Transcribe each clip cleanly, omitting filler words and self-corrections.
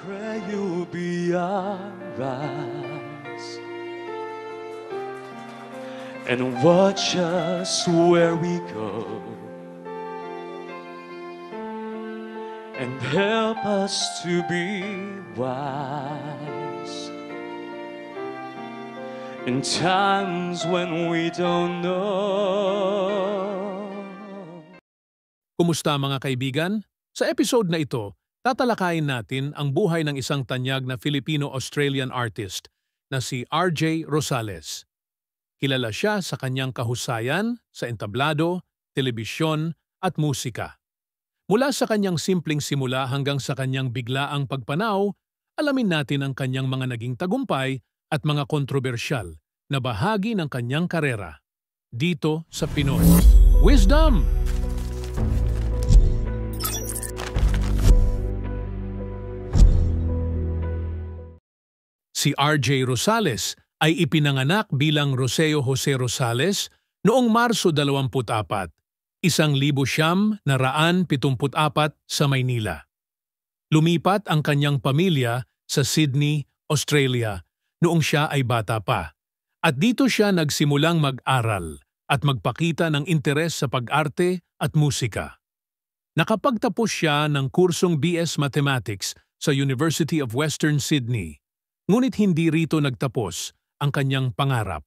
Pray you'll be ours and watch us where we go and help us to be wise in times when we don't know. Kumusta mga kaibigan? Sa episode na ito, tatalakayin natin ang buhay ng isang tanyag na Filipino-Australian artist na si RJ Rosales. Kilala siya sa kanyang kahusayan sa entablado, telebisyon at musika. Mula sa kanyang simpleng simula hanggang sa kanyang biglaang pagpanaw, alamin natin ang kanyang mga naging tagumpay at mga kontrobersyal na bahagi ng kanyang karera. Dito sa Pinoy Wisdom! Si RJ Rosales ay ipinanganak bilang Roseo Jose Rosales noong Marso 24, 1974 sa Maynila. Lumipat ang kanyang pamilya sa Sydney, Australia noong siya ay bata pa, at dito siya nagsimulang mag-aral at magpakita ng interes sa pag-arte at musika. Nakapagtapos siya ng kursong BS Mathematics sa University of Western Sydney. Ngunit hindi rito nagtapos ang kanyang pangarap.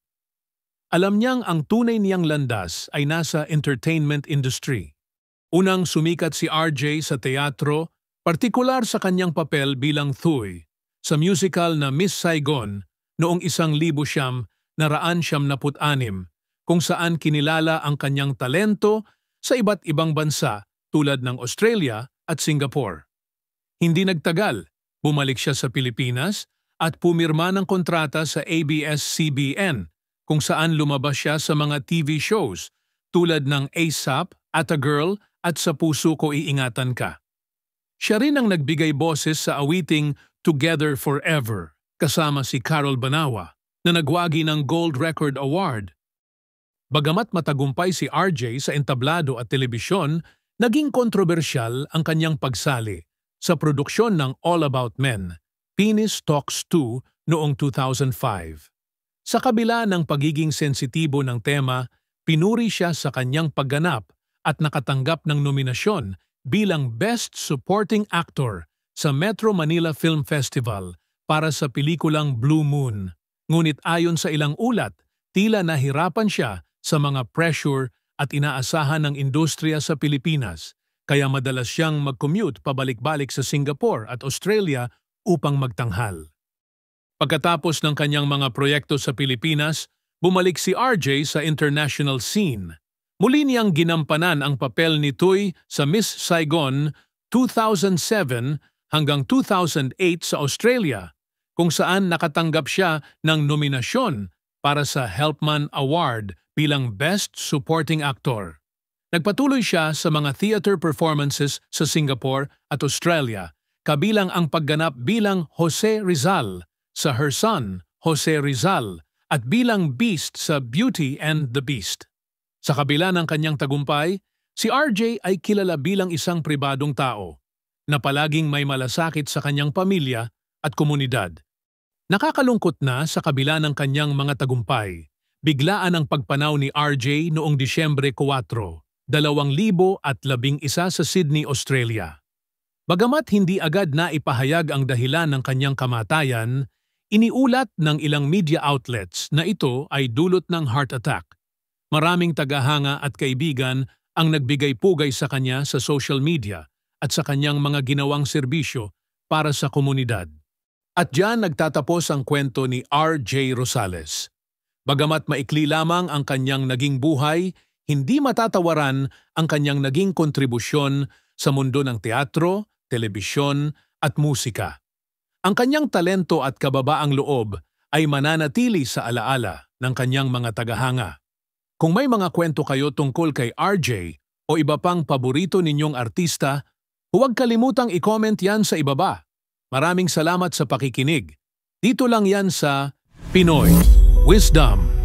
Alam niyang ang tunay niyang landas ay nasa entertainment industry. Unang sumikat si RJ sa teatro, partikular sa kanyang papel bilang Thuy sa musical na Miss Saigon noong 1976, kung saan kinilala ang kanyang talento sa iba't ibang bansa tulad ng Australia at Singapore. Hindi nagtagal, bumalik siya sa Pilipinas at pumirma ng kontrata sa ABS-CBN kung saan lumabas siya sa mga TV shows tulad ng ASAP, At a Girl at Sa Puso Ko Iingatan Ka. Siya rin ang nagbigay boses sa awiting Together Forever kasama si Carol Banawa na nagwagi ng Gold Record Award. Bagamat matagumpay si RJ sa entablado at telebisyon, naging kontrobersyal ang kanyang pagsali sa produksyon ng All About Men, Penis Talks 2 noong 2005. Sa kabila ng pagiging sensitibo ng tema, pinuri siya sa kanyang pagganap at nakatanggap ng nominasyon bilang Best Supporting Actor sa Metro Manila Film Festival para sa pelikulang Blue Moon. Ngunit ayon sa ilang ulat, tila nahirapan siya sa mga pressure at inaasahan ng industriya sa Pilipinas, kaya madalas siyang mag-commute pabalik-balik sa Singapore at Australia upang magtanghal. Pagkatapos ng kanyang mga proyekto sa Pilipinas, bumalik si RJ sa international scene. Muli niyang ginampanan ang papel ni Thuy sa Miss Saigon 2007 hanggang 2008 sa Australia, kung saan nakatanggap siya ng nominasyon para sa Helpman Award bilang Best Supporting Actor. Nagpatuloy siya sa mga theater performances sa Singapore at Australia, kabilang ang pagganap bilang Jose Rizal sa Her Son, Jose Rizal, at bilang Beast sa Beauty and the Beast. Sa kabila ng kanyang tagumpay, si RJ ay kilala bilang isang pribadong tao na palaging may malasakit sa kanyang pamilya at komunidad. Nakakalungkot na sa kabila ng kanyang mga tagumpay, biglaan ang pagpanaw ni RJ noong Disyembre 4, 2011 sa Sydney, Australia. Bagamat hindi agad na ipahayag ang dahilan ng kanyang kamatayan, iniulat ng ilang media outlets na ito ay dulot ng heart attack. Maraming tagahanga at kaibigan ang nagbigay pugay sa kanya sa social media at sa kanyang mga ginawang serbisyo para sa komunidad. At diyan nagtatapos ang kwento ni RJ Rosales. Bagamat maikli lamang ang kanyang naging buhay, hindi matatawaran ang kanyang naging kontribusyon sa mundo ng teatro, telebisyon at musika. Ang kanyang talento at kababaang loob ay mananatili sa alaala ng kanyang mga tagahanga. Kung may mga kwento kayo tungkol kay RJ o iba pang paborito ninyong artista, huwag kalimutang i-comment yan sa ibaba. Maraming salamat sa pakikinig. Dito lang yan sa Pinoy Wisdom.